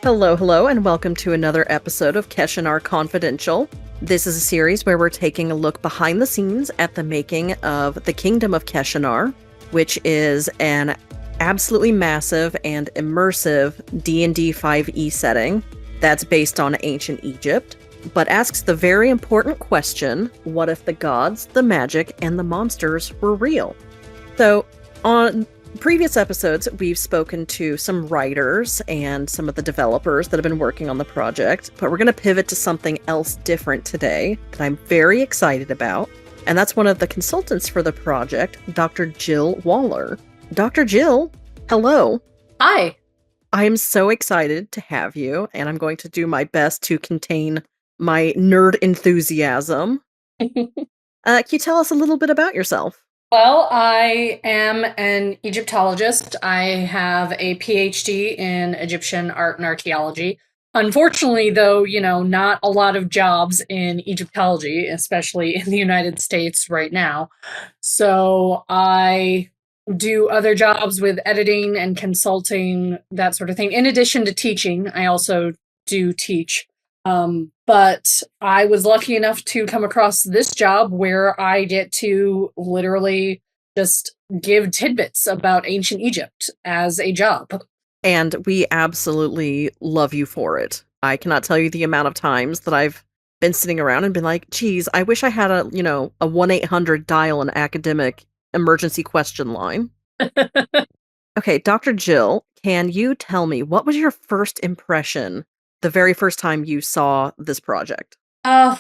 Hello, hello, and welcome to another episode of Keshanar Confidential. This is a series where we're taking a look behind the scenes at the making of the Kingdom of Keshanar, which is an absolutely massive and immersive D&D 5e setting that's based on ancient Egypt, but asks the very important question, what if the gods, the magic, and the monsters were real? So, on previous episodes, we've spoken to some writers and some of the developers that have been working on the project, but we're going to pivot to something else different today that I'm very excited about, and that's one of the consultants for the project, Dr. Jill Waller. Dr. Jill, hello. Hi. I am so excited to have you, and I'm going to do my best to contain my nerd enthusiasm. Can you tell us a little bit about yourself? Well, I am an Egyptologist. I have a PhD in Egyptian art and archaeology. Unfortunately, though, not a lot of jobs in Egyptology, especially in the United States right now. So I do other jobs with editing and consulting, that sort of thing. In addition to teaching, I also do teach. But I was lucky enough to come across this job where I get to literally just give tidbits about ancient Egypt as a job. And we absolutely love you for it. I cannot tell you the amount of times that I've been sitting around and been like, geez, I wish I had a 1-800 dial an academic emergency question line. Okay, Dr. Jill, can you tell me, what was your first impression the very first time you saw this project? I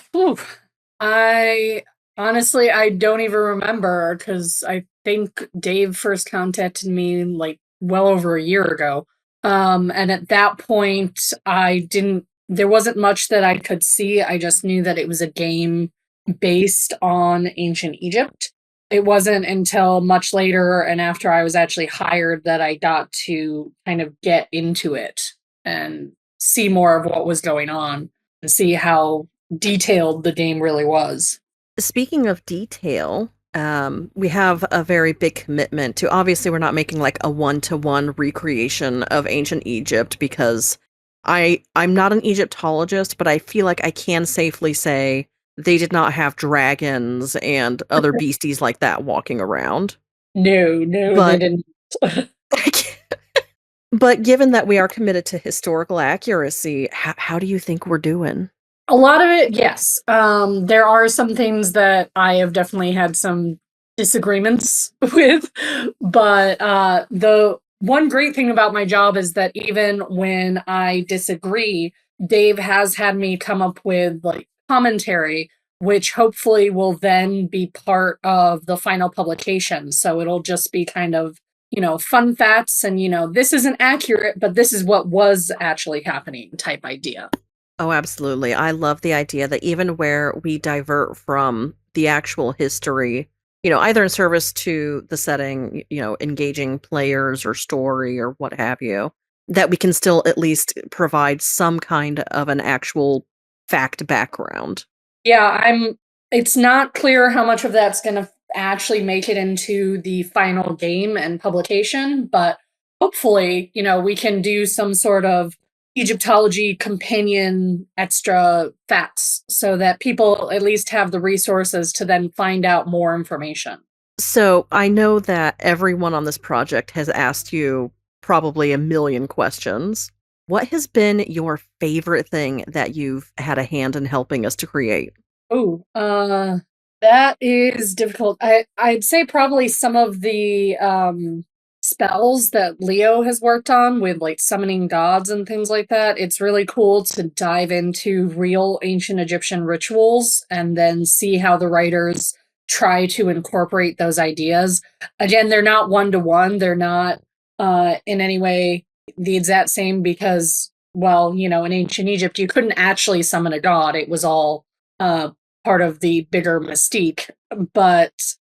honestly, I don't even remember because I think Dave first contacted me like well over a year ago. And at that point, there wasn't much that I could see. I just knew that it was a game based on ancient Egypt. It wasn't until much later and after I was actually hired that I got to kind of get into it and see more of what was going on and see how detailed the game really was. Speaking of detail, we have a very big commitment to, obviously we're not making like a one-to-one recreation of ancient Egypt because I'm not an Egyptologist, but I feel like I can safely say they did not have dragons and other beasties like that walking around. No, they But didn't. but given that we are committed to historical accuracy, how do you think we're doing? A lot of it, yes. There are some things that I have definitely had some disagreements with, but the one great thing about my job is that even when I disagree, Dave has had me come up with like commentary, which hopefully will then be part of the final publication. So it'll just be kind of, fun facts and, this isn't accurate, but this is what was actually happening type idea. Oh, absolutely. I love the idea that even where we divert from the actual history, either in service to the setting, engaging players or story or what have you, that we can still at least provide some kind of an actual fact background. Yeah, it's not clear how much of that's going to actually make it into the final game and publication, but hopefully, we can do some sort of Egyptology companion extra facts so that people at least have the resources to then find out more information. So I know that everyone on this project has asked you probably a million questions. What has been your favorite thing that you've had a hand in helping us to create? Oh, that is difficult. I'd say probably some of the spells that Leo has worked on with like summoning gods and things like that. It's really cool to dive into real ancient Egyptian rituals and then see how the writers try to incorporate those ideas. Again, they're not one-to-one. They're not in any way the exact same because, well, in ancient Egypt, you couldn't actually summon a god. It was all part of the bigger mystique.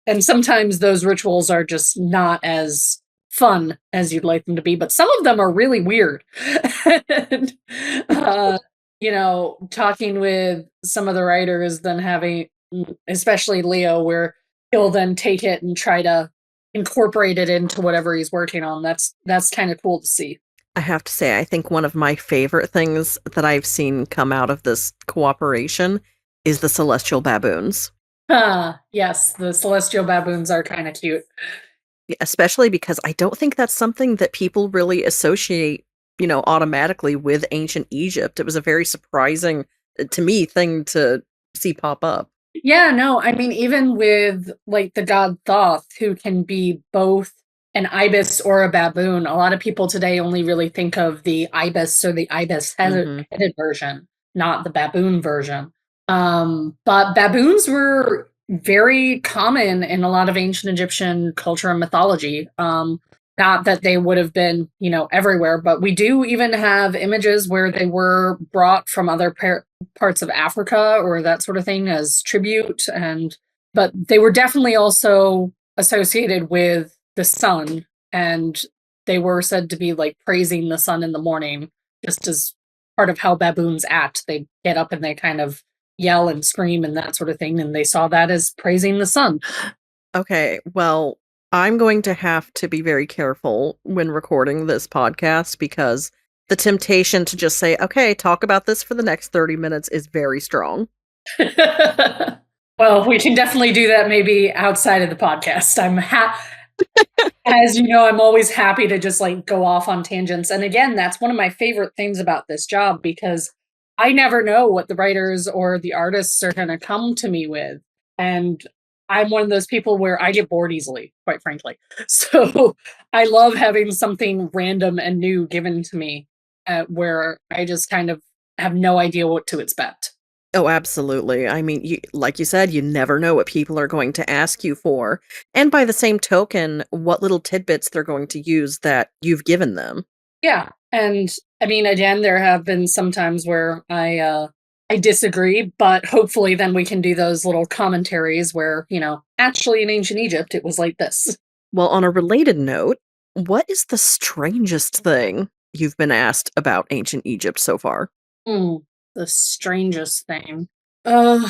And sometimes those rituals are just not as fun as you'd like them to be, but some of them are really weird. And, talking with some of the writers, then having, especially Leo, where he'll then take it and try to incorporate it into whatever he's working on. That's kind of cool to see. I have to say, I think one of my favorite things that I've seen come out of this cooperation is the celestial baboons. Yes, the celestial baboons are kind of cute. Especially because I don't think that's something that people really associate, automatically with ancient Egypt. It was a very surprising, to me, thing to see pop up. Yeah, no, I mean, even with like the god Thoth, who can be both an ibis or a baboon, a lot of people today only really think of the ibis or the ibis Hmm. headed version, not the baboon version. But baboons were very common in a lot of ancient Egyptian culture and mythology. Not that they would have been, everywhere, but we do even have images where they were brought from other parts of Africa or that sort of thing as tribute. But they were definitely also associated with the sun, and they were said to be like praising the sun in the morning, just as part of how baboons act. They get up and they kind of yell and scream and that sort of thing, and they saw that as praising the sun. Okay, well, I'm going to have to be very careful when recording this podcast because the temptation to just say, okay, talk about this for the next 30 minutes is very strong. Well, we can definitely do that maybe outside of the podcast. As you know, I'm always happy to just like go off on tangents. And again, that's one of my favorite things about this job because I never know what the writers or the artists are going to come to me with. And I'm one of those people where I get bored easily, quite frankly. So I love having something random and new given to me where I just kind of have no idea what to expect. Oh, absolutely. I mean, like you said, you never know what people are going to ask you for. And by the same token, what little tidbits they're going to use that you've given them. Yeah, and I mean, again, there have been some times where I disagree, but hopefully then we can do those little commentaries where, actually in ancient Egypt it was like this. Well, on a related note, what is the strangest thing you've been asked about ancient Egypt so far? Hmm, the strangest thing. Uh,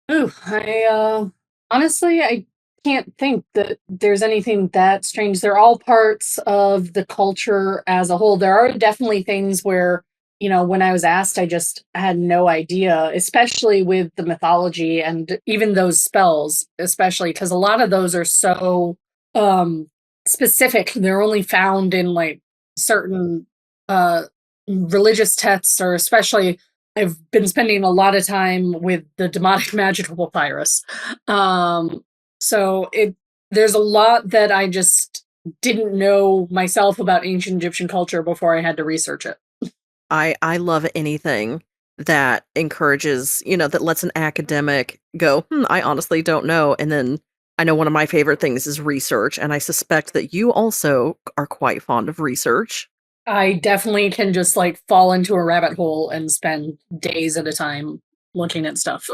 I honestly I can't think that there's anything that strange. They're all parts of the culture as a whole. There are definitely things where, when I was asked, I just had no idea, especially with the mythology and even those spells, especially because a lot of those are so um specific. They're only found in like certain uh religious texts, or especially I've been spending a lot of time with the demonic magical papyrus. Um, so there's a lot that I just didn't know myself about ancient Egyptian culture before I had to research it. I love anything that encourages, that lets an academic go, I honestly don't know. And then I know one of my favorite things is research, and I suspect that you also are quite fond of research. I definitely can just like fall into a rabbit hole and spend days at a time looking at stuff.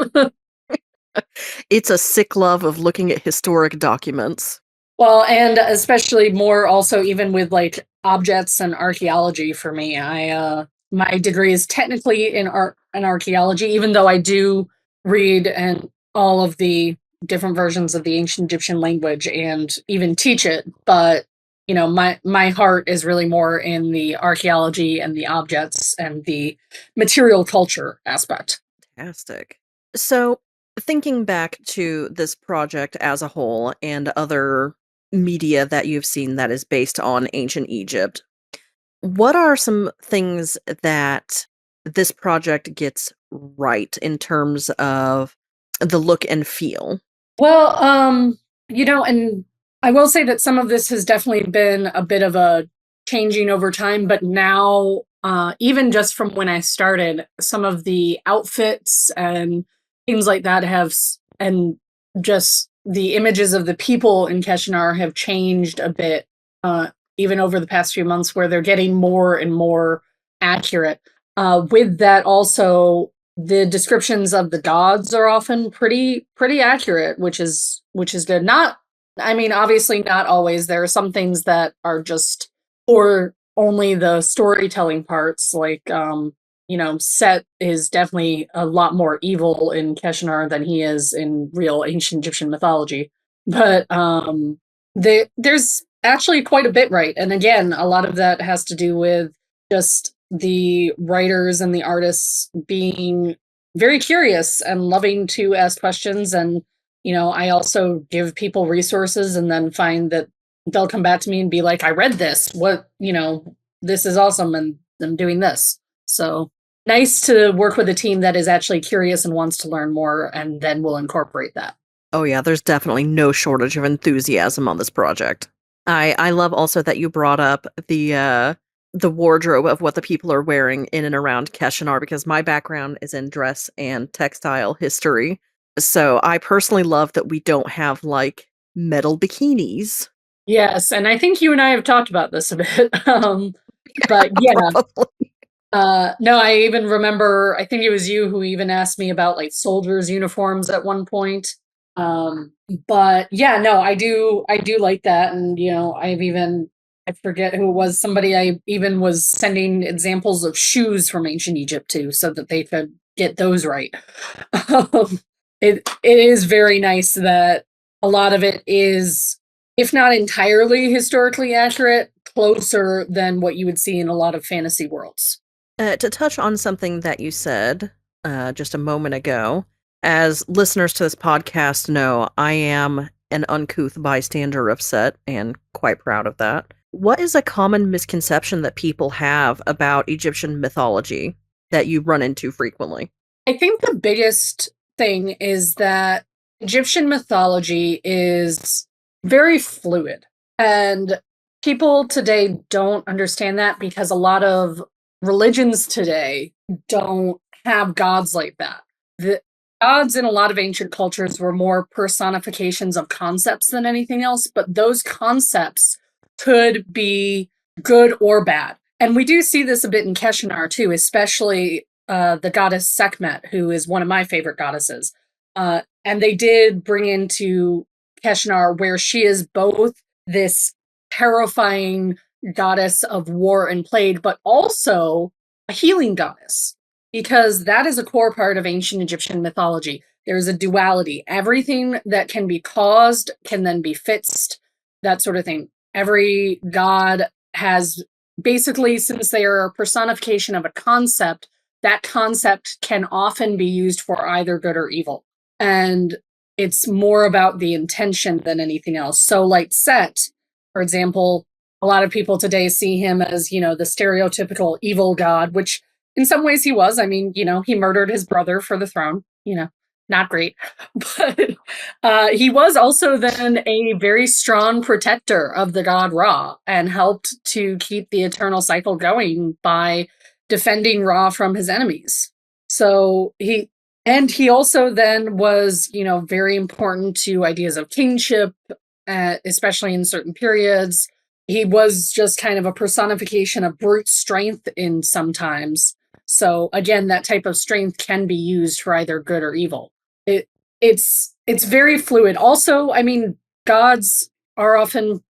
It's a sick love of looking at historic documents. Well, and especially more also even with like objects and archaeology for me. I my degree is technically in art and archaeology, even though I do read and all of the different versions of the ancient Egyptian language and even teach it, but my heart is really more in the archaeology and the objects and the material culture aspect. Fantastic. So, thinking back to this project as a whole and other media that you've seen that is based on ancient Egypt, what are some things that this project gets right in terms of the look and feel? Well, and I will say that some of this has definitely been a bit of a changing over time, but now, even just from when I started, some of the outfits and things like that and just the images of the people in Keshanar have changed a bit, even over the past few months, where they're getting more and more accurate. With that, also, the descriptions of the gods are often pretty accurate, which is good. Not, I mean, obviously not always. There are some things that are just or only the storytelling parts, like Set is definitely a lot more evil in Keshanar than he is in real ancient Egyptian mythology. But there's actually quite a bit right. And again, a lot of that has to do with just the writers and the artists being very curious and loving to ask questions. And, I also give people resources and then find that they'll come back to me and be like, I read this. This is awesome. And I'm doing this. So nice to work with a team that is actually curious and wants to learn more, and then we'll incorporate that. Oh yeah, there's definitely no shortage of enthusiasm on this project. I love also that you brought up the wardrobe of what the people are wearing in and around Keshanar, because my background is in dress and textile history. So I personally love that we don't have like metal bikinis. Yes, and I think you and I have talked about this a bit. But yeah, Probably. no, I even remember, I think it was you who even asked me about like soldiers' uniforms at one point. But yeah, no, I do like that. And I forget who it was, somebody I even was sending examples of shoes from ancient Egypt to so that they could get those right. It is very nice that a lot of it is, if not entirely historically accurate, closer than what you would see in a lot of fantasy worlds. To touch on something that you said just a moment ago, as listeners to this podcast know, I am an uncouth bystander of set and quite proud of that. What is a common misconception that people have about Egyptian mythology that you run into frequently? I think the biggest thing is that Egyptian mythology is very fluid. And people today don't understand that because a lot of religions today don't have gods like that. The gods in a lot of ancient cultures were more personifications of concepts than anything else, but those concepts could be good or bad. And we do see this a bit in Keshanar too, especially the goddess Sekhmet, who is one of my favorite goddesses. And they did bring into Keshanar where she is both this terrifying goddess of war and plague, but also a healing goddess, because that is a core part of ancient Egyptian mythology. There's a duality. Everything that can be caused can then be fixed, that sort of thing. Every god has basically, since they are a personification of a concept, that concept can often be used for either good or evil. And it's more about the intention than anything else. So, like Set, for example, a lot of people today see him as, the stereotypical evil god, which in some ways he was. I mean, he murdered his brother for the throne, not great. But he was also then a very strong protector of the god Ra and helped to keep the eternal cycle going by defending Ra from his enemies. So he also then was, very important to ideas of kingship, especially in certain periods. He was just kind of a personification of brute strength in sometimes. So again, that type of strength can be used for either good or evil. It's very fluid. Also, I mean, gods are often,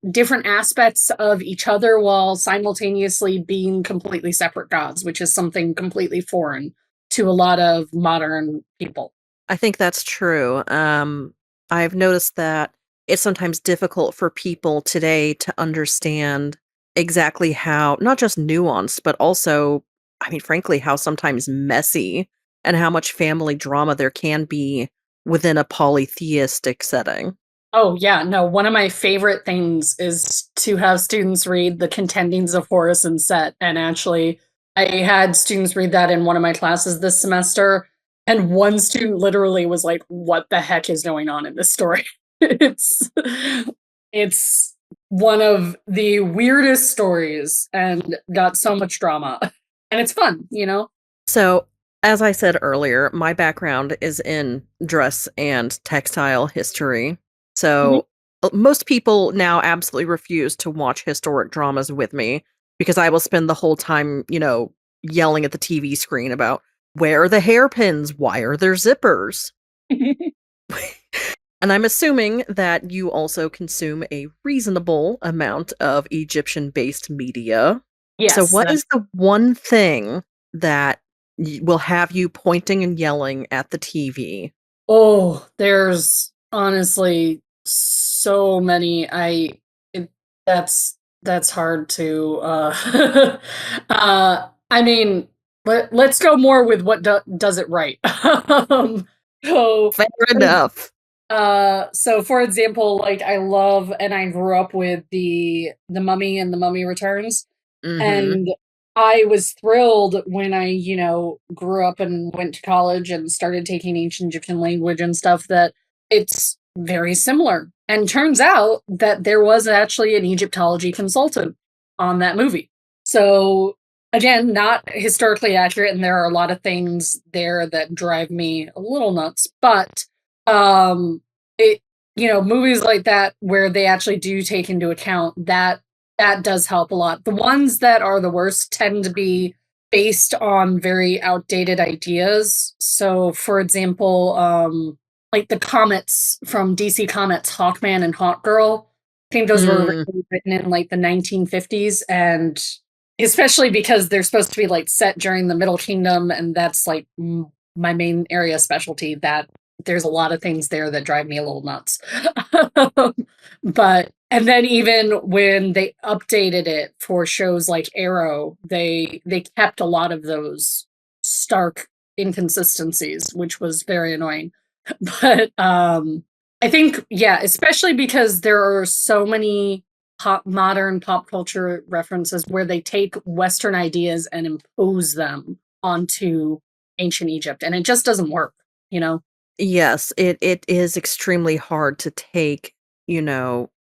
different aspects of each other while simultaneously being completely separate gods, which is something completely foreign to a lot of modern people. I think that's true. I've noticed that it's sometimes difficult for people today to understand exactly how, not just nuanced, but also, I mean, frankly, how sometimes messy and how much family drama there can be within a polytheistic setting. Oh, yeah. No, one of my favorite things is to have students read The Contendings of Horus and Set. And actually, I had students read that in one of my classes this semester. And one student literally was like, what the heck is going on in this story? it's it's one of the weirdest stories and got so much drama. And it's fun. So, as I said earlier, my background is in dress and textile history. Mhm. So, most people now absolutely refuse to watch historic dramas with me because I will spend the whole time, yelling at the TV screen about where are the hairpins? Why are there zippers? And I'm assuming that you also consume a reasonable amount of Egyptian based media. So, Yes. what is the one thing that will have you pointing and yelling at the TV? Oh, there's honestly so many. It, that's That's hard to I mean, let's go more with what does it right. um, so Fair enough. so for example, like I love and I grew up with the Mummy and the Mummy Returns. Mm-hmm. And I was thrilled when I, grew up and went to college and started taking ancient Egyptian language and stuff that it's very similar. And turns out that there was actually an Egyptology consultant on that movie. So again, not historically accurate, and there are a lot of things there that drive me a little nuts, but it movies like that where they actually do take into account that does help a lot. The ones that are the worst tend to be based on very outdated ideas. So, for example, like the Comets from DC Comics, Hawkman and Hawkgirl. I think those were Mm. written in like the 1950s, and especially because they're supposed to be like set during the Middle Kingdom, and that's like my main area of specialty. That there's a lot of things there that drive me a little nuts. But and then even when they updated it for shows like Arrow, they kept a lot of those stark inconsistencies, which was very annoying. But I think yeah, especially because there are so many modern pop culture references where they take Western ideas and impose them onto ancient Egypt, and it just doesn't work, you know? Yes, it is extremely hard to take,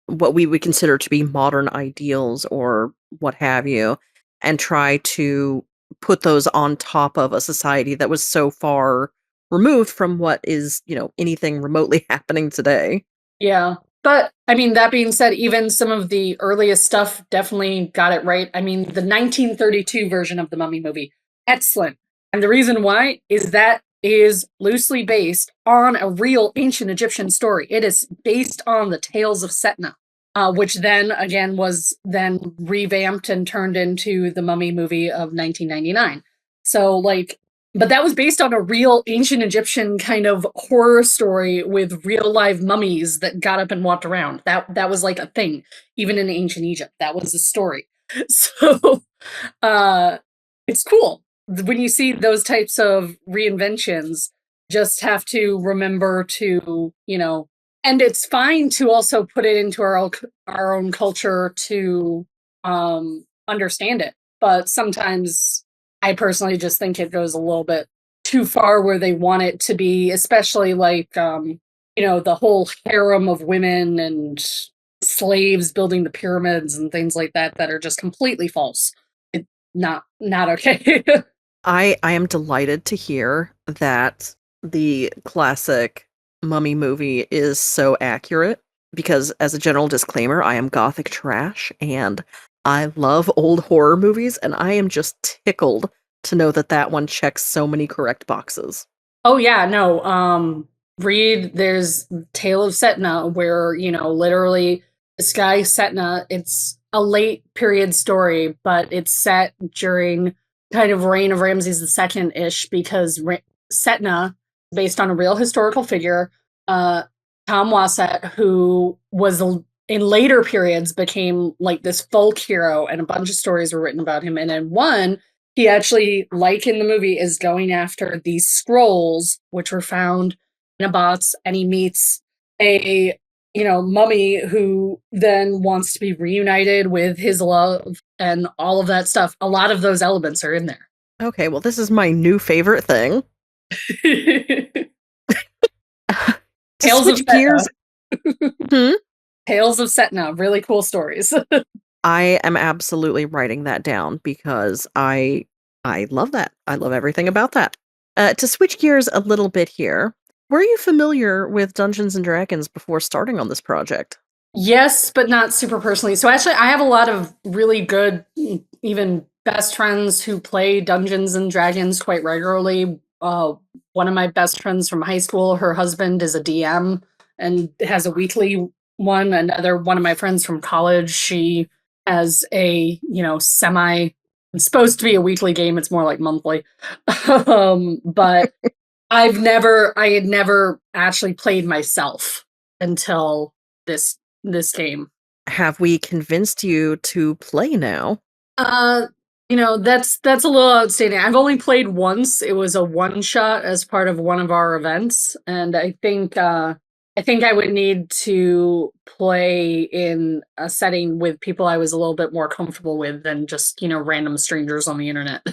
what we would consider to be modern ideals or what have you, and try to put those on top of a society that was so far removed from what is, anything remotely happening today. Yeah. But I mean, that being said, even some of the earliest stuff definitely got it right. I mean, the 1932 version of the Mummy movie, excellent. And the reason why is that is loosely based on a real ancient Egyptian story. It is based on the tales of Setna, which then again was then revamped and turned into the Mummy movie of 1999. So like but that was based on a real ancient Egyptian kind of horror story with real live mummies that got up and walked around. That was like a thing, even in ancient Egypt. That was the story. So uh it's cool. When you see those types of reinventions, just have to remember to, and it's fine to also put it into our own culture to understand it. But sometimes I personally just think it goes a little bit too far where they want it to be, especially like the whole harem of women and slaves building the pyramids and things like that are just completely false. It not okay. I am delighted to hear that the classic Mummy movie is so accurate because, as a general disclaimer, I am gothic trash and I love old horror movies, and I am just tickled to know that that one checks so many correct boxes. Oh yeah, no. Read there's Tale of Setna where, literally this guy Setna, it's a late period story, but it's set during kind of reign of Ramses II-ish because Setna, based on a real historical figure, Tom Wasset, who was in later periods became like this folk hero, and a bunch of stories were written about him. And in one, he actually, like in the movie, is going after these scrolls, which were found in a box, and he meets a mummy who then wants to be reunited with his love and all of that stuff. A lot of those elements are in there. Okay, well, this is my new favorite thing. To Tales of switch gears, Setna. hmm? Tales of Setna, really cool stories. I am absolutely writing that down because I love that. I love everything about that. To switch gears a little bit here, were you familiar with Dungeons and Dragons before starting on this project? Yes, but not super personally. So actually, I have a lot of really good, even best friends who play Dungeons and Dragons quite regularly. One of my best friends from high school, her husband is a DM and has a weekly one. Another one of my friends from college, she has a semi. It's supposed to be a weekly game. It's more like monthly. But I had never actually played myself until this game. Have we convinced you to play now? Uh, that's a little outstanding. I've only played once. It was a one shot as part of one of our events, and I think I would need to play in a setting with people I was a little bit more comfortable with than just, random strangers on the internet.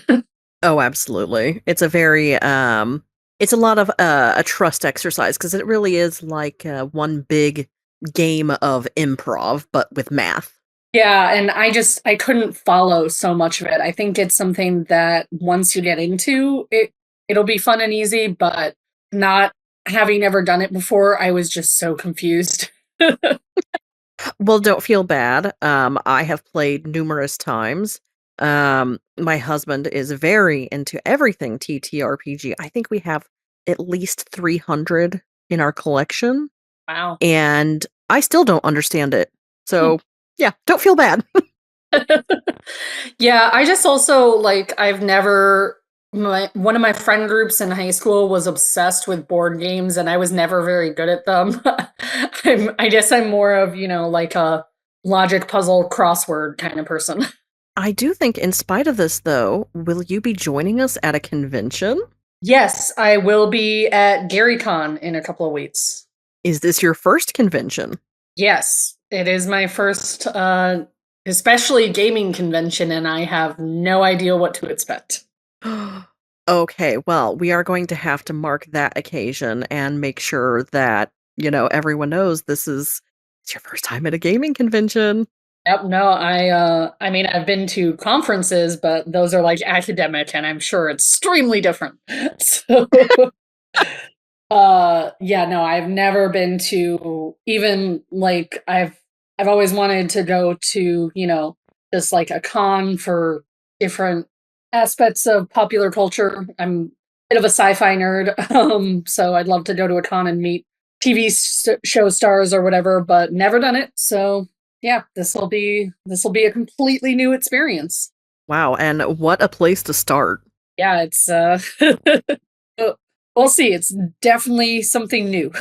Oh, absolutely. It's a very it's a lot of a trust exercise because it really is like one big game of improv but with math. Yeah, and I couldn't follow so much of it. I think it's something that once you get into it, it'll be fun and easy, but not having ever done it before, I was just so confused. Well, don't feel bad. I have played numerous times. My husband is very into everything TTRPG. I think we have at least 300 in our collection, Wow. and I still don't understand it. So, yeah, don't feel bad. Yeah, I just also like I've never one of my friend groups in high school was obsessed with board games and I was never very good at them. I guess I'm more of, like a logic puzzle crossword kind of person. I do think in spite of this, though, will you be joining us at a convention? Yes, I will be at GaryCon in a couple of weeks. Is this your first convention? Yes, it is my first especially gaming convention and I have no idea what to expect. Okay, well, we are going to have to mark that occasion and make sure that, everyone knows this is it's your first time at a gaming convention. Yep, no, I mean I've been to conferences, but those are like academic and I'm sure extremely different. So yeah, no, I've never been to even like I've always wanted to go to, just like a con for different aspects of popular culture. I'm a bit of a sci-fi nerd, so I'd love to go to a con and meet show stars or whatever, but never done it. So yeah, this will be a completely new experience. Wow, and what a place to start. Yeah, it's uh, we'll see. It's definitely something new.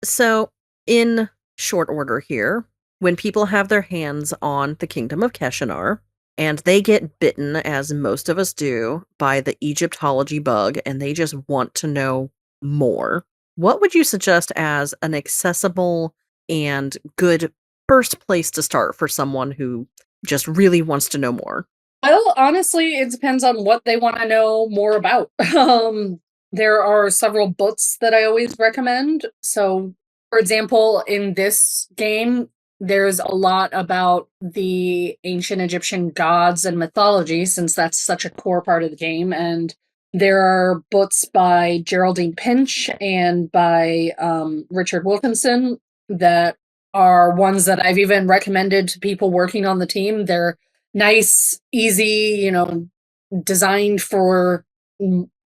So, in short order here, when people have their hands on the Kingdom of Keshanar and they get bitten, as most of us do, by the Egyptology bug and they just want to know more, what would you suggest as an accessible and good first place to start for someone who just really wants to know more? Well, honestly, it depends on what they want to know more about. There are several books that I always recommend. So, for example, in this game, there's a lot about the ancient Egyptian gods and mythology, since that's such a core part of the game. And there are books by Geraldine Pinch and by Richard Wilkinson that are ones that I've even recommended to people working on the team. They're nice, easy, designed for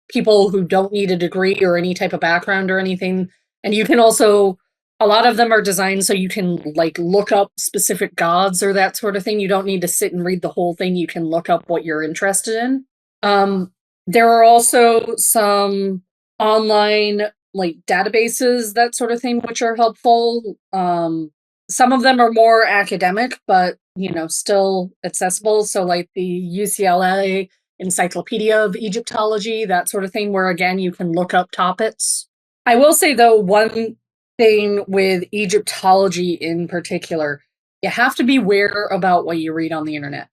people who don't need a degree or any type of background or anything. And you can also, a lot of them are designed so you can like look up specific gods or that sort of thing. You don't need to sit and read the whole thing. You can look up what you're interested in. There are also some online like databases, that sort of thing, which are helpful. Some of them are more academic, but still accessible. So like the UCLA Encyclopedia of Egyptology, that sort of thing, where again you can look up topics. I will say though, one thing with Egyptology in particular, you have to be aware about what you read on the internet.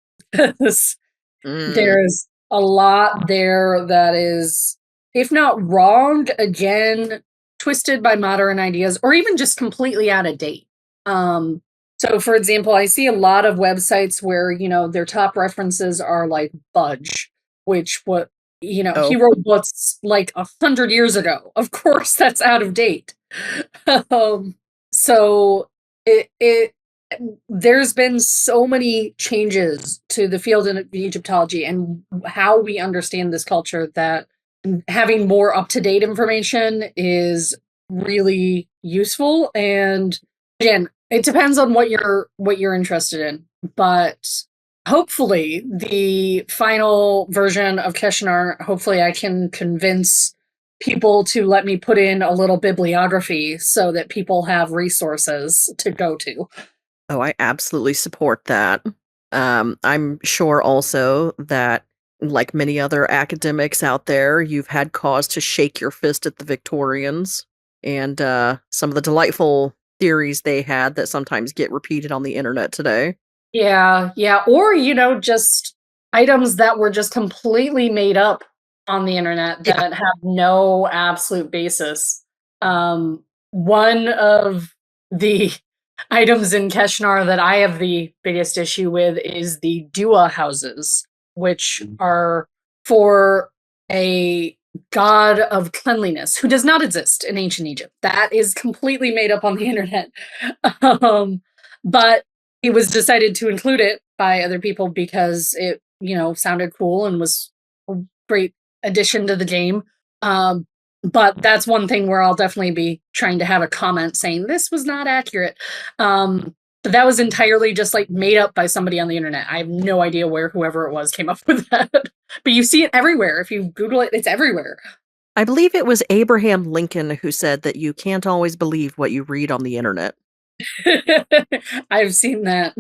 Mm. There's a lot there that is, if not wrong, again, twisted by modern ideas or even just completely out of date. So for example, I see a lot of websites where, their top references are like Budge, which he Oh, wrote books like 100 years ago. Of course, that's out of date. um, so it there's been so many changes to the field in Egyptology and how we understand this culture that having more up-to-date information is really useful. And again, it depends on what you're interested in, but hopefully the final version of Keshanar, hopefully I can convince people to let me put in a little bibliography so that people have resources to go to. Oh, I absolutely support that. I'm sure also that, like many other academics out there, you've had cause to shake your fist at the Victorians and some of the delightful theories they had that sometimes get repeated on the internet today. Yeah, yeah, or, just items that were just completely made up on the internet Yeah. that have no absolute basis. One of the items in Keshanar that I have the biggest issue with is the Dua houses, which are for a god of cleanliness who does not exist in ancient Egypt. That is completely made up on the internet. But it was decided to include it by other people because it, sounded cool and was a great addition to the game. But that's one thing where I'll definitely be trying to have a comment saying this was not accurate. But that was entirely just like made up by somebody on the internet. I have no idea where whoever it was came up with that. But you see it everywhere. If you Google it, it's everywhere. I believe it was Abraham Lincoln who said that you can't always believe what you read on the internet. I've seen that.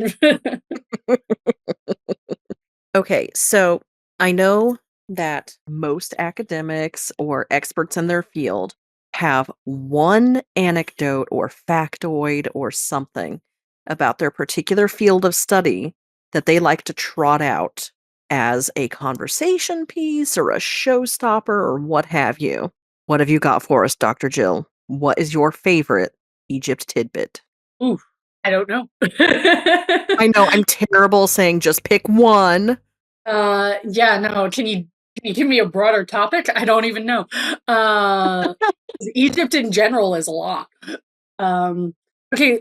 Okay, so I know that most academics or experts in their field have one anecdote or factoid or something about their particular field of study that they like to trot out as a conversation piece or a showstopper or what have you. What have you got for us, Dr. Jill? What is your favorite Egypt tidbit? Ooh, I don't know. I know I'm terrible saying just pick one. Yeah, no, can you give me a broader topic? I don't even know. Uh, Egypt in general is a lot. Um, okay,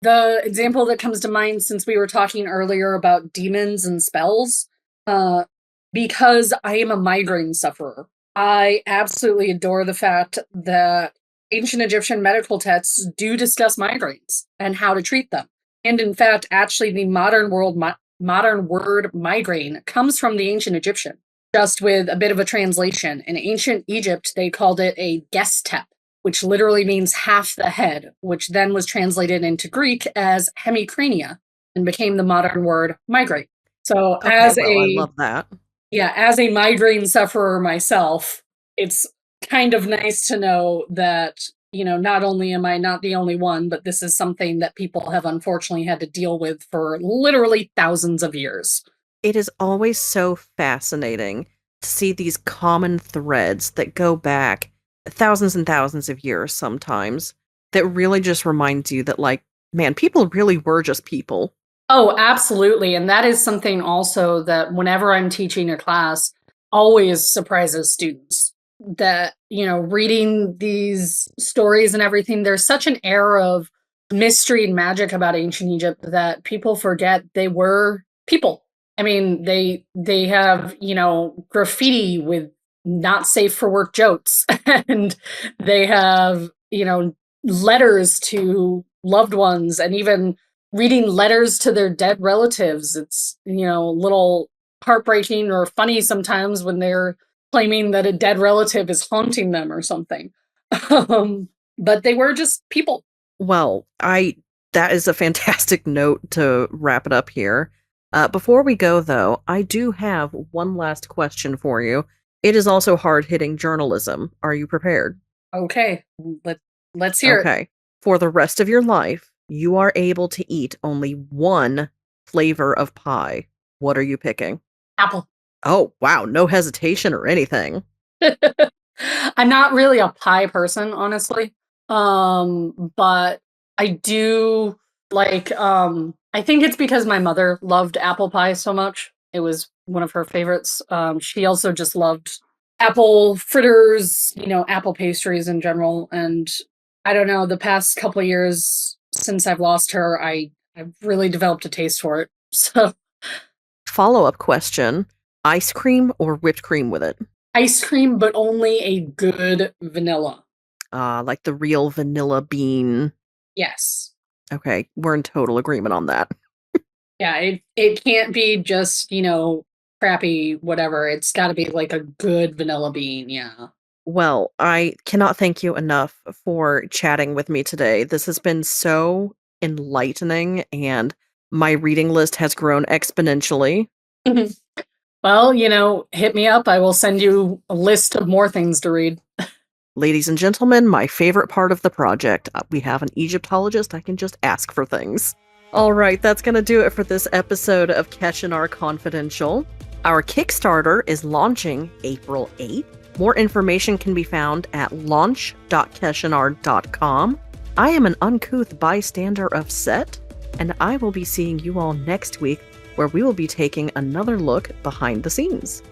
the example that comes to mind since we were talking earlier about demons and spells, uh, because I am a migraine sufferer, I absolutely adore the fact that ancient Egyptian medical texts do discuss migraines and how to treat them. And in fact, actually, the modern word migraine comes from the ancient Egyptian, just with a bit of a translation. In ancient Egypt, they called it a gestep, which literally means half the head, which then was translated into Greek as hemicrania and became the modern word migraine. So Okay, well, I love that. as a migraine sufferer myself, it's kind of nice to know that, not only am I not the only one, but this is something that people have unfortunately had to deal with for literally thousands of years. It is always so fascinating to see these common threads that go back thousands and thousands of years sometimes that really just reminds you that, like, man, people really were just people. Oh, absolutely. And that is something also that whenever I'm teaching a class always surprises students that, reading these stories and everything, there's such an air of mystery and magic about ancient Egypt that people forget they were people. I mean, they have, graffiti with not safe for work jokes and they have, letters to loved ones and even reading letters to their dead relatives. It's, a little heartbreaking or funny sometimes when they're claiming that a dead relative is haunting them or something. But they were just people. Well, I that is a fantastic note to wrap it up here. Before we go, though, I do have one last question for you. It is also hard-hitting journalism. Are you prepared? Okay, let's hear it. Okay. For the rest of your life, you are able to eat only one flavor of pie. What are you picking? Apple. Oh, wow. No hesitation or anything. I'm not really a pie person, honestly. But I do like I think it's because my mother loved apple pie so much. It was one of her favorites. She also just loved apple fritters, apple pastries in general. And I don't know, the past couple of years since I've lost her, I've really developed a taste for it. So Follow-up question. Ice cream or whipped cream with it? ice cream, but only a good vanilla. Like the real vanilla bean. Yes. Okay, we're in total agreement on that. Yeah, it can't be just, crappy whatever. It's got to be like a good vanilla bean, yeah. Well, I cannot thank you enough for chatting with me today. This has been so enlightening, and my reading list has grown exponentially. Well, hit me up. I will send you a list of more things to read. Ladies and gentlemen, my favorite part of the project. We have an Egyptologist. I can just ask for things. All right, that's going to do it for this episode of Keshanar Confidential. Our Kickstarter is launching April 8th. More information can be found at launch.keshanar.com. I am an uncouth bystander of Set, and I will be seeing you all next week, where we will be taking another look behind the scenes.